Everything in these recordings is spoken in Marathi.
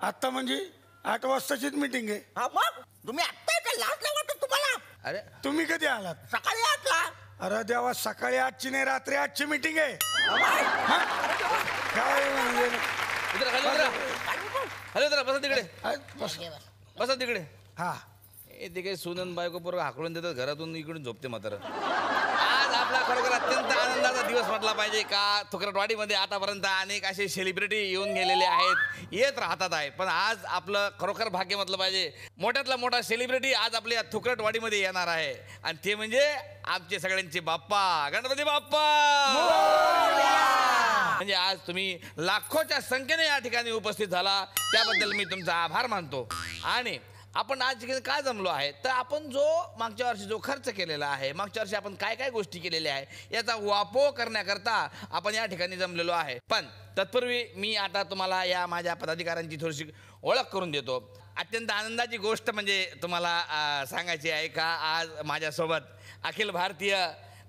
आता म्हणजे 8 वाजताचीच मीटिंग आहे. हा मग तुम्ही आत्ता येता, लाज नाही वाटत तुम्हाला? अरे तुम्ही कधी आलात? सकाळी 8ला. अरे देवा, सकाळी 8ची नाही, रात्री 8ची मीटिंग आहे. हा? काय म्हणजे इकडे खाली उतरा, खाली उतरा, बसा तिकडे, बस. बसा तिकडे. हा ते काही सुनन बायको पोरं हाकलून देतात घरातून, इकडून झोपते मात्र. आज आपला खरोखर अत्यंत आनंदाचा दिवस म्हटला पाहिजे का. थुकरटवाडीमध्ये आतापर्यंत अनेक असे सेलिब्रिटी येऊन गेलेले आहेत, येत राहतात आहे, पण आज आपलं खरोखर भाग्य म्हटलं पाहिजे. मोठ्यातला मोठा सेलिब्रिटी आज आपल्या थुकरटवाडीमध्ये येणार आहे, आणि ते म्हणजे आमचे सगळ्यांचे बाप्पा, गणपती बाप्पा. म्हणजे आज तुम्ही लाखोच्या संख्येने या ठिकाणी उपस्थित झाला, त्याबद्दल मी तुमचा आभार मानतो. आणि आपण आज का जमलो आहे तर आपण जो मागच्या वर्षी जो खर्च केलेला आहे, मागच्या वर्षी आपण काय काय गोष्टी केलेल्या आहे याचा वापो करण्याकरता आपण या ठिकाणी जमलेलो आहे. पण तत्पूर्वी मी आता तुम्हाला या माझ्या पदाधिकाऱ्यांची थोडीशी ओळख करून देतो. अत्यंत आनंदाची गोष्ट म्हणजे तुम्हाला सांगायची आहे का, आज माझ्यासोबत अखिल भारतीय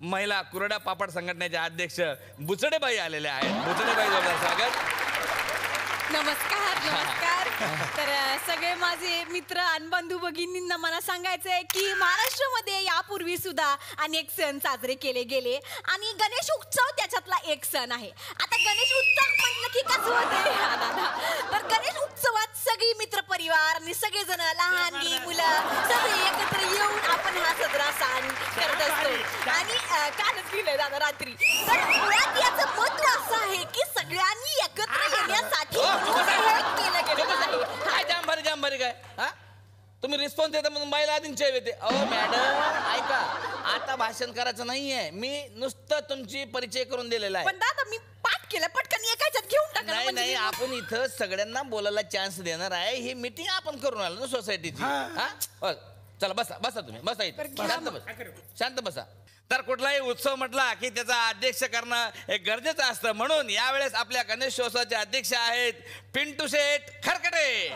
महिला कुरडा पापड संघटनेचे अध्यक्ष बुचडेबाई आलेले आहेत. बुचडेबाई, जोरदार स्वागत. नमस्कार नमस्कार. तर सगळे माझे मित्र आणि बंधू भगिनींना मला सांगायचं आहे की महाराष्ट्रामध्ये यापूर्वी सुद्धा अनेक सण साजरे केले गेले, आणि गणेश उत्सव त्याच्यातला एक सण आहे. आता गणेश उत्सव म्हटलं की कसं होतंय दादा, तर गणेश उत्सवात सगळी मित्र परिवार आणि सगळेजण, लहान मुलं सगळे एकत्र येऊन आपण हा साजरा सण करत असतो. आणि कालच केलंय दादा रात्री. तर मुळात याचं महत्व असं आहे की सगळ्यांनी एकत्र येण्यासाठी केलं गेलं आहे. काय जांभारी काय, हा तुम्ही रिस्पॉन्स देता म्हणून बाईला आधी चेव येते. अहो मॅडम ऐका, आता भाषण करायचं नाहीये, मी नुसतं तुमची परिचय करून दिलेला आहे. पण दादा मी पाठ केलं, पटकन एकाच्यात घेऊन टाकलं. नाही नाही, आपण इथं सगळ्यांना बोलायला चान्स देणार आहे. ही मीटिंग आपण करून आलो ना सोसायटीची. हा चला बसा, बसा तुम्ही, बसा इथं, शांत बसा, शांत बसा. तर कुठलाही उत्सव म्हटला की त्याचा अध्यक्ष करणं हे गरजेचं असतं, म्हणून यावेळेस आपल्या गणेशोत्सवाचे अध्यक्ष आहेत पिंटू शेठ खरकटे.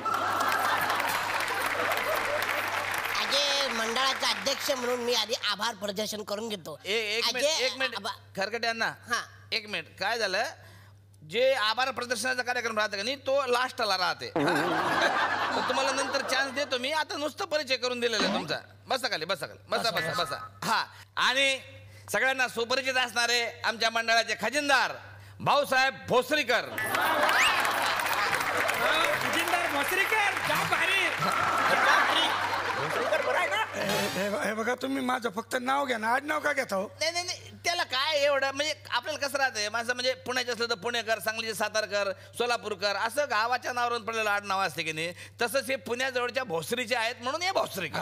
मंडळाचे अध्यक्ष म्हणून मी आधी आभार प्रदर्शन करून घेतो. एक मिनिट खरकटे यांना, एक मिनिट. काय झालं, जे आभार प्रदर्शनाचा कार्यक्रम राहते का नाही तो लास्टला राहते. तर तुम्हाला नंतर चान्स देतो मी, आता नुसतं परिचय करून दिलेला आहे तुमचा. बसा खाली, बसा खाली, बसा बसा बसा. हा, आणि सगळ्यांना सुपरिचित असणारे आमच्या मंडळाचे खजिनदार भाऊसाहेब भोसरीकर. खजिनदार भोसरीकर, हे बघा, तुम्ही माझं फक्त नाव घ्या ना, आडनाव का घेता हो? नाही नाही नाही, त्याला काय एवढं, म्हणजे आपल्याला कसं राहतंय, माझं म्हणजे पुण्याचे असलं तर पुणेकर, सांगलीचे सातारकर, सोलापूरकर, असं गावाच्या नावावरून पडलेलं आडनाव असते की नाही, तसंच हे पुण्याजवळच्या भोसरीचे आहेत म्हणून हे भोसरीकर.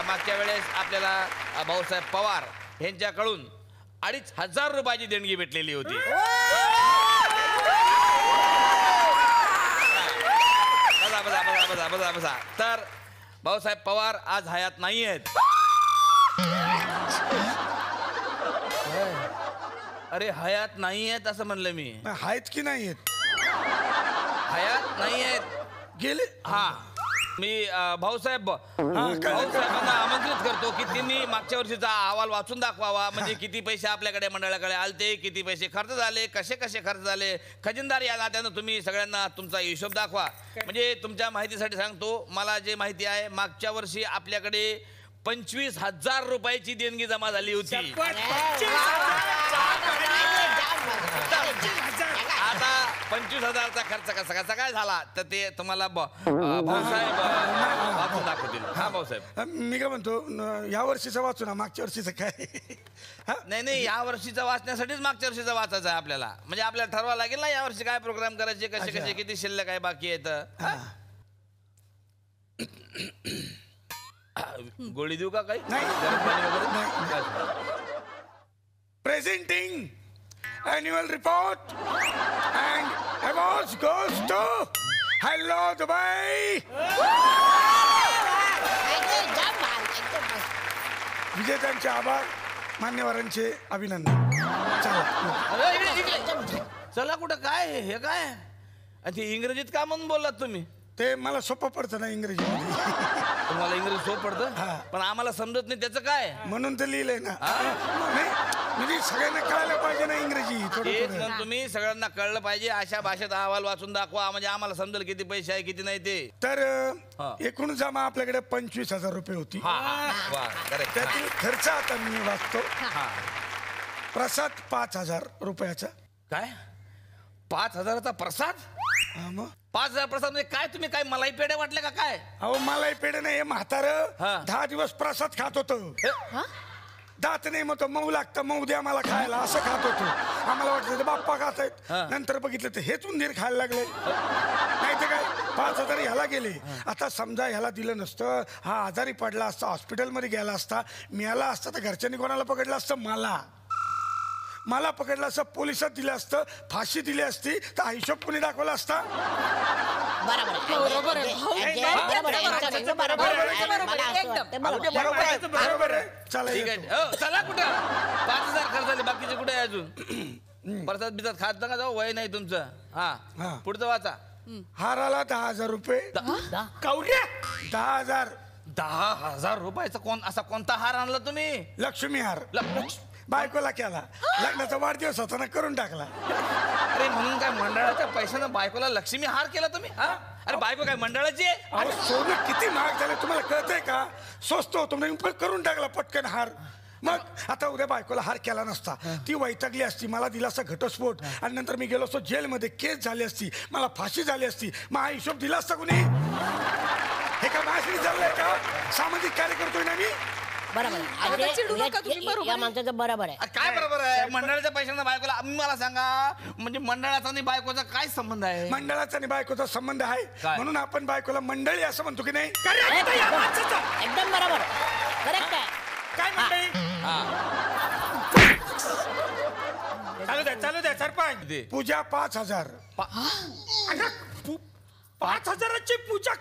मागच्या वेळेस आपल्याला भाऊसाहेब पवार यांच्याकडून 2,500 रुपयाची देणगी भेटलेली होती. बसा. तर भाऊसाहेब पवार आज हयात नाही आहेत. अरे हयात नाही आहेत असं म्हणलं मी. आहेत की नाही आहेत? हयात नाही आहेत, गेले. हा, मी भाऊसाहेबांना आमंत्रित करतो की त्यांनी मागच्या वर्षीचा अहवाल वाचून दाखवावा. म्हणजे किती पैसे आपल्याकडे मंडळाकडे आलते, किती पैसे खर्च झाले, कसे कसे खर्च झाले. खजिनदार या नात्यानं तुम्ही सगळ्यांना तुमचा हिशोब दाखवा. म्हणजे तुमच्या माहितीसाठी सांगतो, मला जे माहिती आहे मागच्या वर्षी आपल्याकडे 25,000 रुपयाची देणगी जमा झाली होती. आता 25,000चा खर्च कसा काय झाला तर ते तुम्हाला भाऊसाहेब वाचून दाखवतील. हा भाऊसाहेब, मी काय म्हणतो, या वर्षीचं वाचू ना, मागच्या वर्षीचं काय? नाही नाही, या वर्षीचा वाचण्यासाठीच मागच्या वर्षीचा वाचायचा आहे आपल्याला. म्हणजे आपल्याला ठरवावं लागेल ना या वर्षी काय प्रोग्राम करायचे, कसे कसे, किती शिल्लक आहे, बाकी येत. गोळी देऊ का काही? Presenting annual report and awards goes to Hello Dubai. विजेत्यांचे आभार, मान्यवरांचे अभिनंदन. चला कुठं काय हे काय, ते इंग्रजीत का म्हणून बोललात तुम्ही? ते मला सोपं पडतं ना इंग्रजीमध्ये. तुम्हाला इंग्रजी सोपं पडतं, पण आम्हाला समजत नाही त्याचं काय, म्हणून तर लिहिलंय ना. नाही म्हणजे सगळ्यांना कळायला पाहिजे ना इंग्रजी थोडं तेच थोडं. म्हणून तुम्ही सगळ्यांना कळलं पाहिजे अशा भाषेत अहवाल वाचून दाखवा म्हणजे आम्हाला समजेल किती पैसे आहे किती नाही ते. तर हा. एकूण जमा आपल्याकडे 25,000 रुपये होती. वा करेक्ट. त्यातील खर्च आता मी वाचतो. प्रसाद 5,000 रुपयाचा. काय 5,000चा प्रसाद? हा मग 5,000 प्रसाद म्हणजे काय तुम्ही काय मलाई पेढे वाटले का काय? अहो मलाई पेढे नाही म्हातार हा. 10 दिवस प्रसाद खात होतं. हे, दात नाही मग मऊ लागतं मऊ द्या मला खायला असं खात होतो. आम्हाला वाटलं ते बाप्पा खात आहेत. हा. नंतर बघितलं तर हेच उंदीर खायला लागले. नाही तर काय 5,000 ह्याला गेले. आता समजा ह्याला दिलं नसतं हा आजारी पडला असता हॉस्पिटलमध्ये गेला असता मिळाला असता तर घरच्यांनी कोणाला पकडलं असतं मला पकडलं असतं पोलिसात दिलं असतं फाशी दिली असती तर हा हिशोब कोणी दाखवला असता. बरोबर आहे बरोबर आहे चला ठीक येतो. आहे. हो, चला कुठं 5,000 खर्च झाले बाकीचे कुठे आहे अजून? प्रसाद बिसाद खात नका जाऊ वय नाही तुमचं. हा. हा पुढचं वाचा. हाराला 10,000 रुपये. कवड्या 10,000 10,000 रुपयाचा असा कोणता हार आणला तुम्ही? लक्ष्मी हार बायकोला केला. लग्नाचा वाढदिवस होता ना करून टाकला. अरे म्हणून काय मंडळाच्या पैशानं बायकोला लक्ष्मी हार केला तुम्ही? हा अरे बायको काय मंडळाची आहे? अहो सोनं किती महाग झालं तुम्हाला कळतंय का? स्वस्त होतो म्हणून पण करून टाकला पटकन हार. मग आता उद्या बायकोला हार केला नसता ती वैतागली असती मला दिला असता घटस्फोट आणि नंतर मी गेलो असतो जेलमध्ये केस झाली असती मला फाशी झाली असती मग हा हिशोब दिला असता कुणी? हे का माझ्यासाठी चाललंय का? सामाजिक कार्य करतोय ना मी. आता चिडू नका तुम्ही, बरोबर या आहे. माणसाचं बरोबर आहे. अरे काय बरोबर आहे? मंडळाच्या पैशानं बायकोला मला सांगा म्हणजे मंडळाचा आणि बायकोचा काय संबंध आहे? मंडळाचा आणि बायकोचा संबंध आहे काय? म्हणून आपण बायकोला मंडळी असं म्हणतो की नाही? एकदम बरोबर करेक्ट आहे. काय मंडळी चालू द्या सरपंच. ते. पूजा 5,000. अगं, 5,000ची पूजा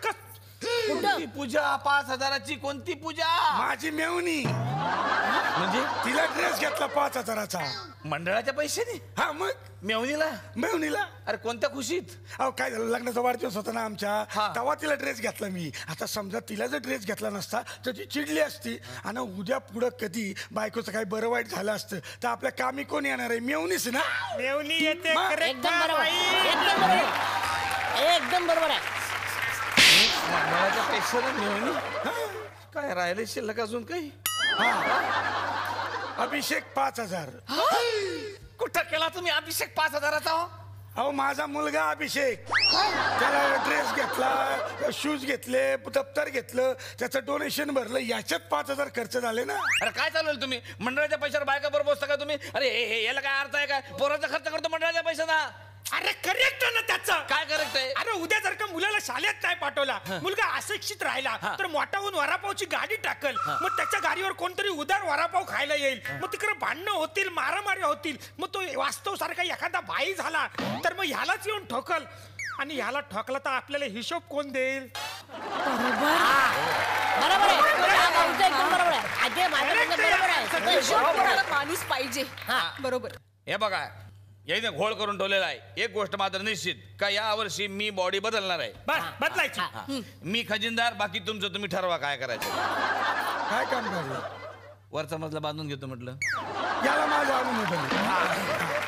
कोणती पूजा? 5,000ची कोणती पूजा? माझी मेवणी म्हणजे तिला ड्रेस घेतला 5,000चा. मंडळाच्या पैशाने हा मग मेवणीला? मेवणीला अरे कोणत्या खुशीत? अहो काय झालं लग्नाचा वाढदिवस होता ना हा. आमच्या तेव्हा तिला ड्रेस घेतला मी. आता समजा तिला जर ड्रेस घेतला नसता तर ती चिडली असती आणि उद्या पुढं कधी बायकोचं काही बरं वाईट झालं असतं तर आपल्या कामी कोण येणार आहे? मेवणीच ना. मेवणी येते मग correct एकदम का बरोबर बाई? एकदम बरोबर एकदम बरोबर आहे. मंडळाच्या पैशानं मेवणी? काय राहिले शिल्लक अजून काही? अभिषेक 5,000. कुठं केला तुम्ही अभिषेक 5,000चा? अहो माझा मुलगा अभिषेक त्याला ड्रेस घेतला शूज घेतले दप्तर घेतलं त्याचं डोनेशन भरलं याच्यात 5,000 खर्च झाले ना. अरे काय चालू तुम्ही मंडळाच्या पैशावर बायका बरोबर बसता का तुम्ही? अरे याला काय अर्थ आहे काय? पोराचा खर्च करतो मंडळाच्या पैशाना. अरे करेक्ट ना त्याचं. काय करेक्ट आहे? अरे उद्या जर का मुलाला शाळेत नाही पाठवला मुलगा अशिक्षित राहिला तर मोठा होऊन वरापावची गाडी टाकल मग त्याच्या गाडीवर कोणतरी उदार वरापाव खायला येईल मग तिकडे भांडणं होतील मारामारी होतील मग तो वास्तव सारखा एखादा भाई झाला तर मग ह्यालाच येऊन ठोकल आणि ह्याला ठोकला तर आपल्याला हिशोब कोण देईल? बरोबर आहे हा, भाऊचं एकदम बरोबर आहे. अजय माझं म्हणणं बरोबर आहे. हिशोब करायला माणूस पाहिजे. बरोबर. हे बघा याने घोळ करून ठेवलेला आहे. एक गोष्ट मात्र निश्चित का या वर्षी मी बॉडी बदलणार आहे. बदलायची. मी खजिनदार बाकी तुमचं तुम्ही ठरवा काय करायचं. काय काम करायचं वरचा मजला बांधून घेतो म्हटलं. याला माझा अनुमोदन आहे.